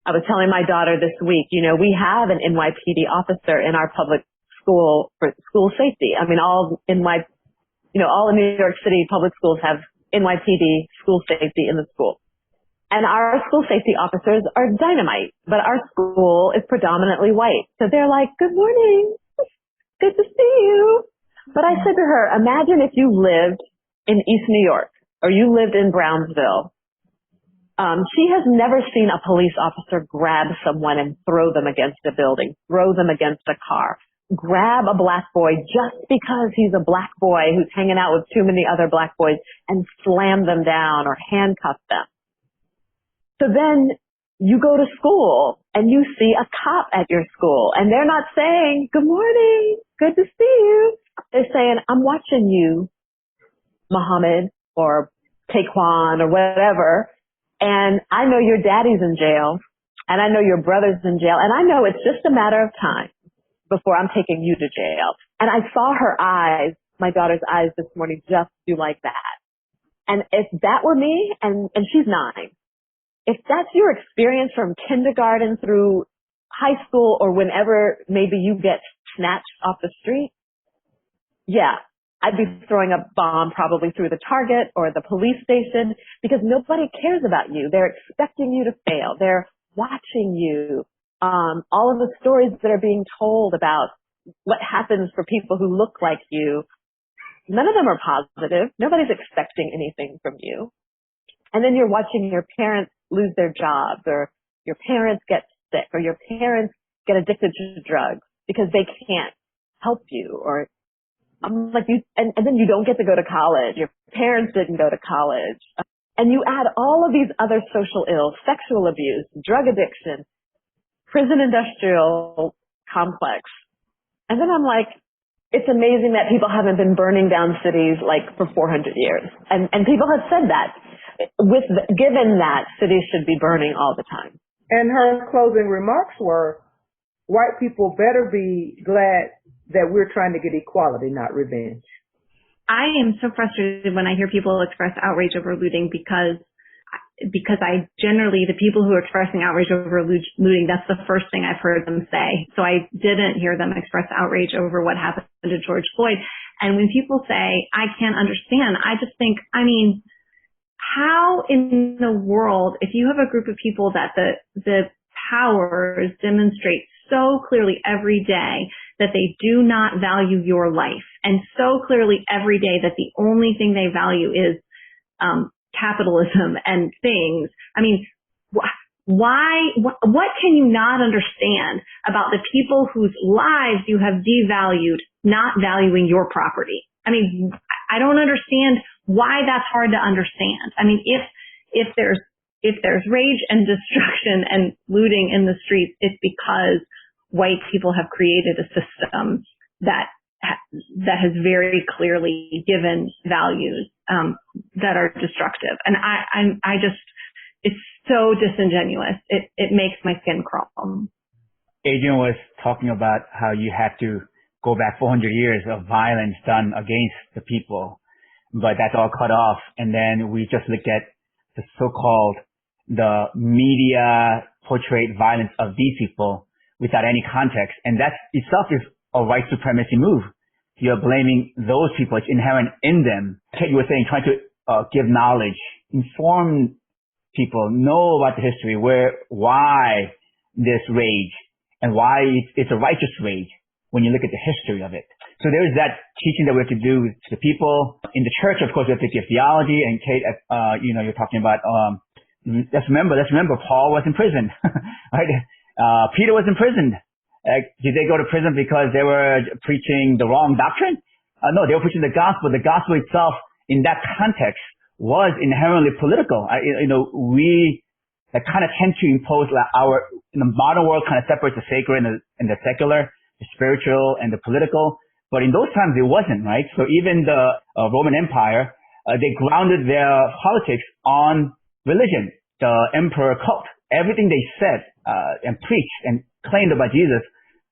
I was telling my daughter this week, we have an NYPD officer in our public school for school safety. I mean, all in New York City public schools have NYPD school safety in the school. And our school safety officers are dynamite, but our school is predominantly white. So they're like, "Good morning. Good to see you." But I said to her, imagine if you lived in East New York or you lived in Brownsville. She has never seen a police officer grab someone and throw them against a building, throw them against a car, grab a black boy just because he's a black boy who's hanging out with too many other black boys and slam them down or handcuff them. So then you go to school and you see a cop at your school, and they're not saying, "Good morning, good to see you." They're saying, "I'm watching you, Muhammad or Taekwon or whatever, and I know your daddy's in jail, and I know your brother's in jail, and I know it's just a matter of time before I'm taking you to jail." And I saw her eyes, my daughter's eyes this morning, just do like that. And if that were me, and she's 9, if that's your experience from kindergarten through high school or whenever maybe you get snatched off the street, yeah, I'd be throwing a bomb probably through the Target or the police station, because nobody cares about you. They're expecting you to fail. They're watching you all of the stories that are being told about what happens for people who look like you, none of them are positive. Nobody's expecting anything from you. And then you're watching your parents lose their jobs, or your parents get sick, or your parents get addicted to drugs because they can't help you, or I'm like you, and then you don't get to go to college. Your parents didn't go to college. And you add all of these other social ills, sexual abuse, drug addiction, prison industrial complex. And then I'm like, it's amazing that people haven't been burning down cities like for 400 years. And people have said that. Given that, cities should be burning all the time. And her closing remarks were, white people better be glad that we're trying to get equality, not revenge. I am so frustrated when I hear people express outrage over looting because I generally, the people who are expressing outrage over looting, that's the first thing I've heard them say. So I didn't hear them express outrage over what happened to George Floyd. And when people say, I can't understand, I just think, I mean, how in the world, if you have a group of people that the powers demonstrate so clearly every day that they do not value your life, and so clearly every day that the only thing they value is capitalism and things. I mean, what can you not understand about the people whose lives you have devalued not valuing your property? I mean, I don't understand why that's hard to understand. I mean, if there's rage and destruction and looting in the streets, it's because white people have created a system that has very clearly given values that are destructive. And I just, it's so disingenuous. It makes my skin crawl. Adrian was talking about how you had to go back 400 years of violence done against the people, but that's all cut off. And then we just look at the so-called, the media portrayed violence of these people without any context. And that itself is a white supremacy move. You're blaming those people. It's inherent in them. Kate, you were saying, trying to give knowledge, inform people, know about the history, why this rage, and why it's a righteous rage when you look at the history of it. So there's that teaching that we have to do to the people. In the church, of course, we have to give theology. And Kate, you're talking about, let's remember, Paul was in prison, right? Peter was in prison. Did they go to prison because they were preaching the wrong doctrine? No, they were preaching the gospel. The gospel itself, in that context, was inherently political. We kind of tend to impose in the modern world, kind of separates the sacred and the secular, the spiritual and the political. But in those times, it wasn't, right? So even the Roman Empire, they grounded their politics on religion, the emperor cult. Everything they said and preached and claimed about Jesus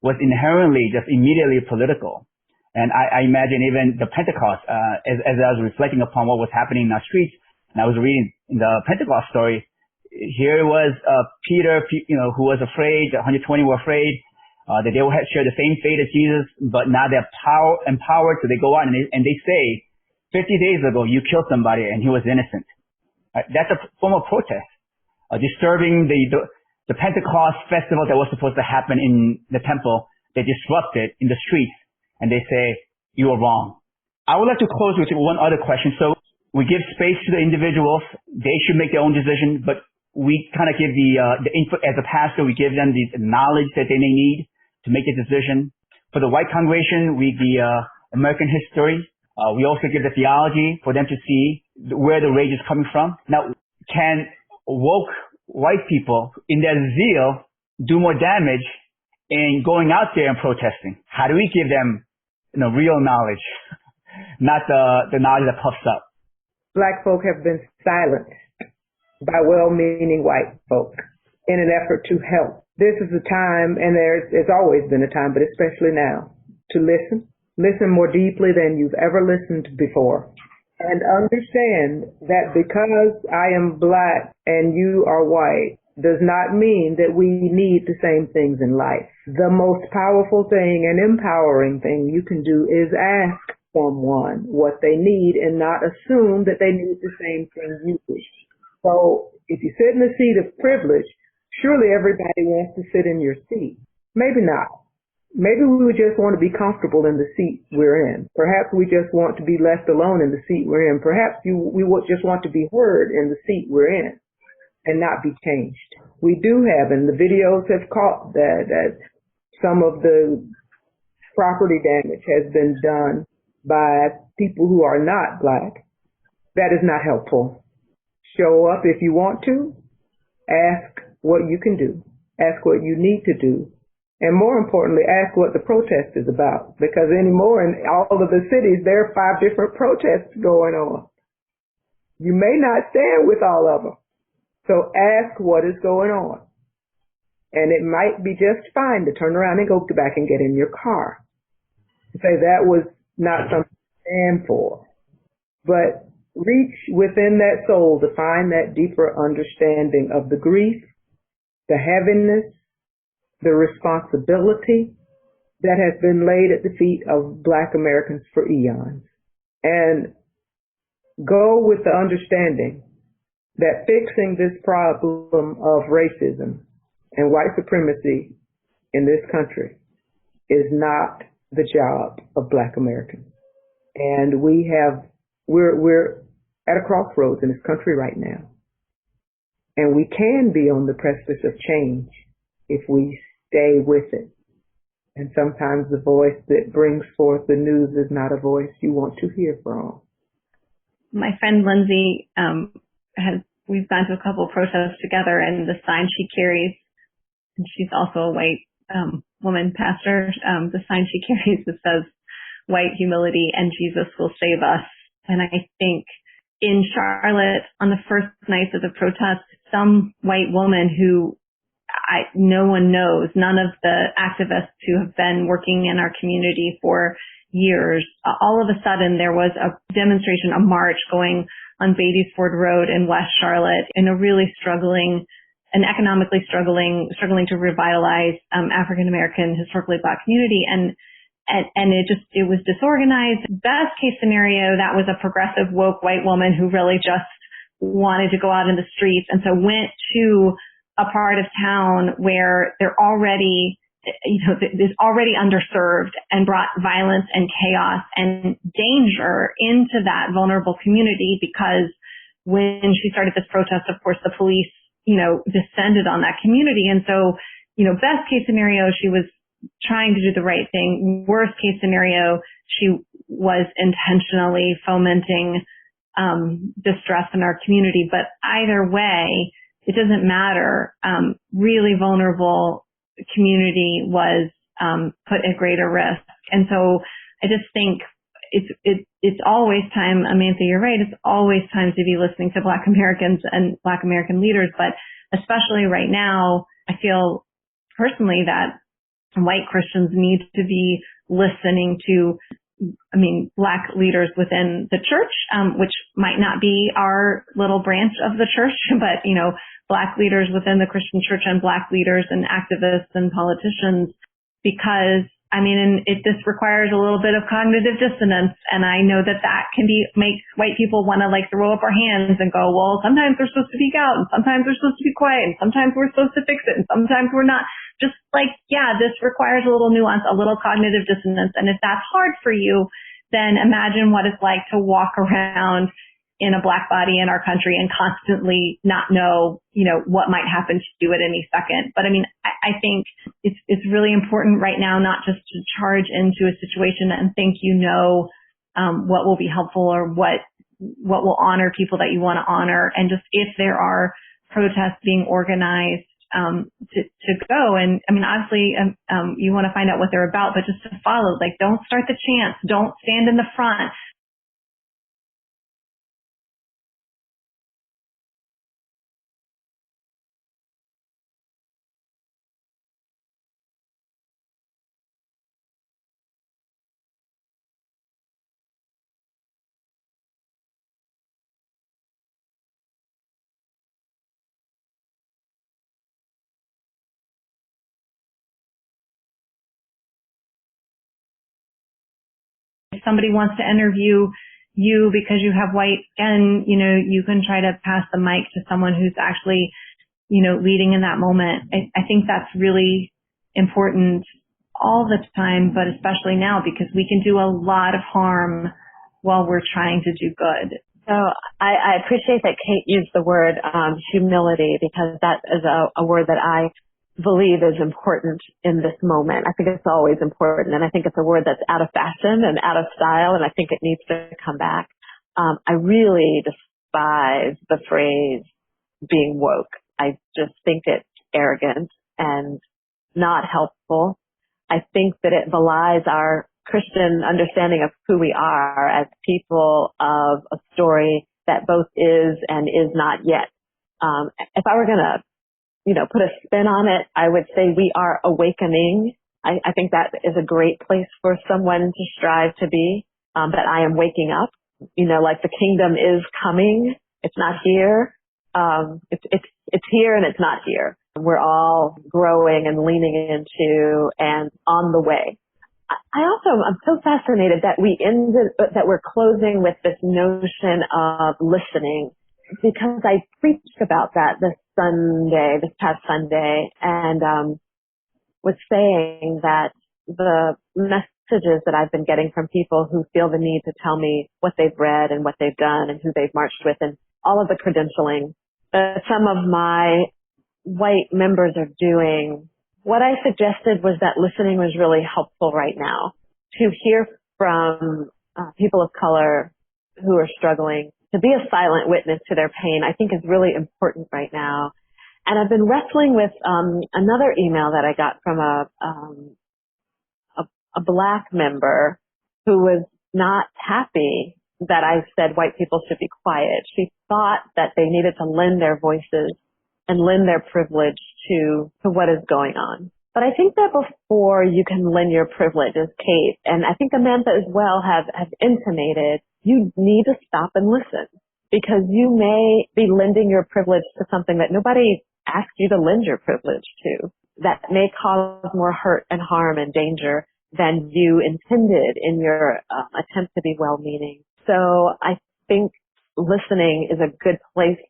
was inherently just immediately political. And I imagine even the Pentecost, as I was reflecting upon what was happening in our streets, and I was reading the Pentecost story, here was Peter, who was afraid, the 120 were afraid that they would share the same fate as Jesus, but now they're empowered, so they go out and they say, 50 days ago you killed somebody and he was innocent. That's a form of protest, disturbing the Pentecost festival that was supposed to happen in the temple. They disrupt it in the streets and they say, you are wrong. I would like to close with one other question. So we give space to the individuals. They should make their own decision, but we kind of give the input as a pastor. We give them the knowledge that they may need to make a decision. For the white congregation, we the American history. We also give the theology for them to see where the rage is coming from. Now, can woke white people, in their zeal, do more damage in going out there and protesting? How do we give them real knowledge, not the knowledge that puffs up? Black folk have been silenced by well-meaning white folk in an effort to help. This is a time, and there's always been a time, but especially now, to listen more deeply than you've ever listened before, and understand that because I am black and you are white does not mean that we need the same things in life. The most powerful thing and empowering thing you can do is ask someone what they need and not assume that they need the same thing you do. So if you sit in the seat of privilege, Surely everybody wants to sit in your seat. Maybe not. Maybe we would just want to be comfortable in the seat we're in. Perhaps we just want to be left alone in the seat we're in. Perhaps we would just want to be heard in the seat we're in and not be changed. We do have, and the videos have caught that some of the property damage has been done by people who are not Black. That is not helpful. Show up if you want to. Ask what you can do. Ask what you need to do. And more importantly, ask what the protest is about. Because anymore in all of the cities, there are 5 different protests going on. You may not stand with all of them. So ask what is going on. And it might be just fine to turn around and go back and get in your car. Say that was not something to stand for. But reach within that soul to find that deeper understanding of the grief, the heaviness, the responsibility that has been laid at the feet of Black Americans for eons. And go with the understanding that fixing this problem of racism and white supremacy in this country is not the job of Black Americans. And we're at a crossroads in this country right now. And we can be on the precipice of change if we stay with it. And sometimes the voice that brings forth the news is not a voice you want to hear from. My friend Lindsay we've gone to a couple of protests together, and the sign she carries, and she's also a white woman pastor, the sign she carries that says white humility and Jesus will save us. And I think in Charlotte, on the first night of the protest, some white woman who no one knows, none of the activists who have been working in our community for years, all of a sudden there was a demonstration, a march going on Beatty's-Ford Road in West Charlotte in a really economically struggling to revitalize African-American, historically Black community. And it was disorganized. Best case scenario, that was a progressive, woke white woman who really just wanted to go out in the streets, and so went to a part of town where they're already, is already underserved, and brought violence and chaos and danger into that vulnerable community. Because when she started this protest, of course, the police, descended on that community. And so, best case scenario, she was trying to do the right thing. Worst case scenario, she was intentionally fomenting distress in our community. But either way, it doesn't matter. Really vulnerable community was put at greater risk. And so I just think it's always time, Amantha, you're right, it's always time to be listening to Black Americans and Black American leaders, but especially right now, I feel personally that white Christians need to be listening to, Black leaders within the church, which might not be our little branch of the church, but, Black leaders within the Christian church and Black leaders and activists and politicians, because this requires a little bit of cognitive dissonance. And I know that can make white people want to throw up our hands and go, well, sometimes we're supposed to speak out and sometimes we're supposed to be quiet and sometimes we're supposed to fix it and sometimes we're not. Just this requires a little nuance, a little cognitive dissonance. And if that's hard for you, then imagine what it's like to walk around in a Black body in our country and constantly not know, what might happen to you at any second. But I think it's really important right now not just to charge into a situation and think what will be helpful or what will honor people that you want to honor. And just if there are protests being organized, to go. And obviously, you want to find out what they're about, but just to follow, don't start the chants, don't stand in the front. If somebody wants to interview you because you have white skin, you can try to pass the mic to someone who's actually, leading in that moment. I think that's really important all the time, but especially now because we can do a lot of harm while we're trying to do good. So I appreciate that Kate used the word humility, because that is a word that I believe is important in this moment. I think it's always important, and I think it's a word that's out of fashion and out of style, and I think it needs to come back. I really despise the phrase being woke. I just think it's arrogant and not helpful. I think that it belies our Christian understanding of who we are as people of a story that both is and is not yet. If I were going to, put a spin on it, I would say we are awakening. I think that is a great place for someone to strive to be, that I am waking up, like the kingdom is coming. It's not here. It's here and it's not here. We're all growing and leaning into and on the way. I'm so fascinated that that we're closing with this notion of listening, because I preached about that this past Sunday, and was saying that the messages that I've been getting from people who feel the need to tell me what they've read and what they've done and who they've marched with and all of the credentialing that some of my white members are doing, what I suggested was that listening was really helpful right now, to hear from people of color who are struggling, to be a silent witness to their pain, I think is really important right now. And I've been wrestling with another email that I got from a Black member who was not happy that I said white people should be quiet. She thought that they needed to lend their voices and lend their privilege to what is going on. But I think that before you can lend your privilege, as Kate and I think Amanda as well have intimated, you need to stop and listen, because you may be lending your privilege to something that nobody asked you to lend your privilege to, that may cause more hurt and harm and danger than you intended in your attempt to be well-meaning. So I think listening is a good place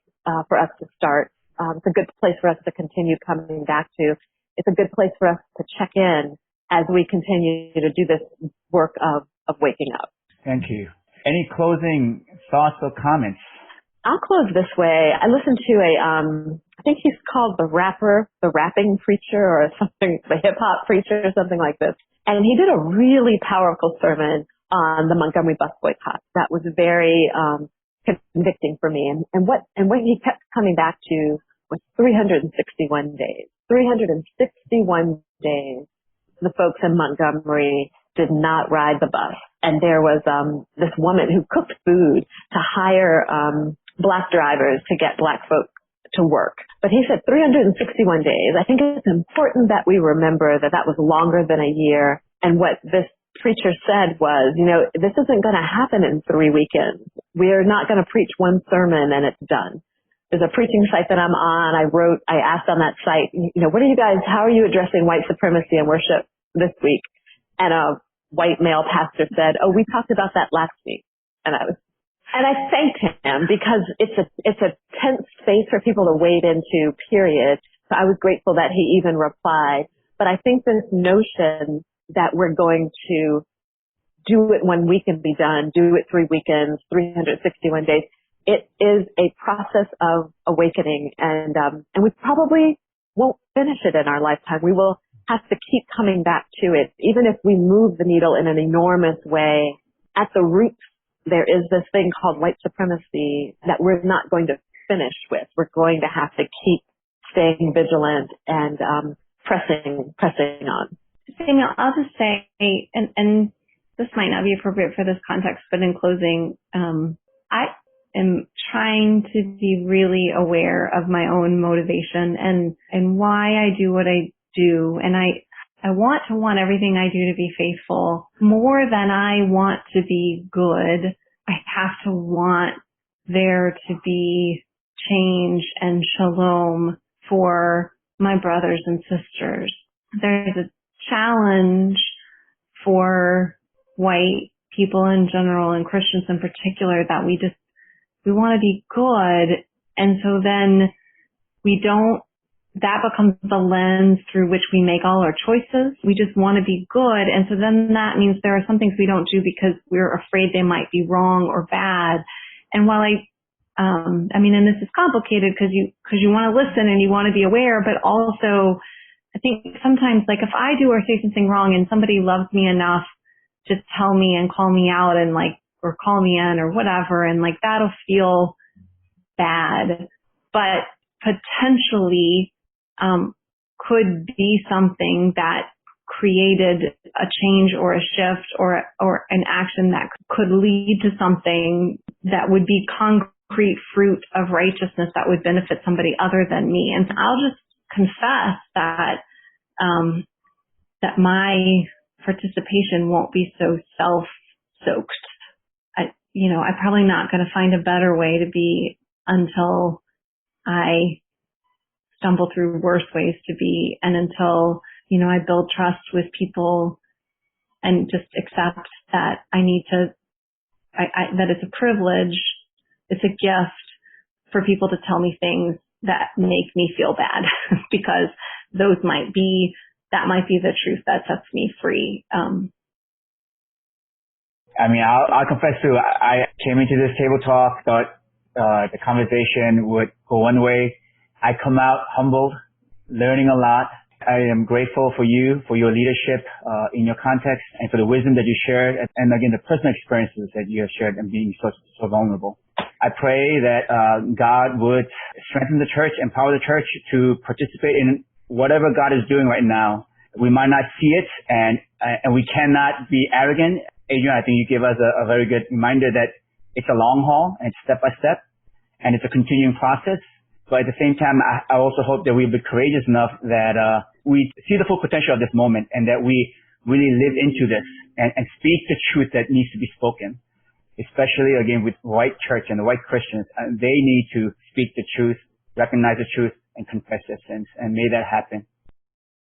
for us to start. It's a good place for us to continue coming back to. It's a good place for us to check in as we continue to do this work of waking up. Thank you. Any closing thoughts or comments? I'll close this way. I listened to I think he's called the rapping preacher or something, the hip hop preacher or something like this. And he did a really powerful sermon on the Montgomery bus boycott. That was very convicting for me. And what he kept coming back to was 361 days. 361 days the folks in Montgomery did not ride the bus. And there was this woman who cooked food to hire Black drivers to get Black folk to work. But he said 361 days. I think it's important that we remember that was longer than a year. And what this preacher said was, this isn't going to happen in 3 weekends. We're not going to preach one sermon and it's done. There's a preaching site that I'm on. I asked on that site, how are you addressing white supremacy in worship this week? And a white male pastor said, oh, we talked about that last week. And I thanked him, because it's a tense space for people to wade into, period. So I was grateful that he even replied. But I think this notion that we're going to do it 1 week and be done, do it 3 weekends, 361 days, it is a process of awakening, and we probably won't finish it in our lifetime. We will have to keep coming back to it. Even if we move the needle in an enormous way, at the roots, there is this thing called white supremacy that we're not going to finish with. We're going to have to keep staying vigilant and pressing on. Samuel, I'll just say, and this might not be appropriate for this context, but in closing, I am trying to be really aware of my own motivation and why I do what I do. And I want everything I do to be faithful. More than I want to be good, I have to want there to be change and shalom for my brothers and sisters. There's a challenge for white people in general and Christians in particular that we want to be good. And so then we don't that becomes the lens through which we make all our choices. We just want to be good. And so then that means there are some things we don't do because we're afraid they might be wrong or bad. And while and this is complicated because you want to listen and you want to be aware, but also I think sometimes, like, if I do or say something wrong and somebody loves me enough to tell me and call me out and or call me in or whatever, and that'll feel bad, but potentially, could be something that created a change or a shift or an action that could lead to something that would be concrete fruit of righteousness that would benefit somebody other than me. And I'll just confess that my participation won't be so self-soaked. I'm probably not going to find a better way to be until I stumble through worse ways to be, and until, I build trust with people and just accept that that it's a privilege, it's a gift for people to tell me things that make me feel bad because that might be the truth that sets me free. I'll confess too, I came into this table talk, thought the conversation would go one way. I come out humbled, learning a lot. I am grateful for you, for your leadership in your context, and for the wisdom that you shared, and again, the personal experiences that you have shared and being so vulnerable. I pray that God would strengthen the church, empower the church to participate in whatever God is doing right now. We might not see it, and we cannot be arrogant. Adrian, I think you gave us a very good reminder that it's a long haul, and it's step by step, and it's a continuing process. But at the same time, I also hope that we'll be courageous enough that we see the full potential of this moment, and that we really live into this and speak the truth that needs to be spoken, especially, again, with white church and the white Christians. They need to speak the truth, recognize the truth, and confess their sins. And may that happen.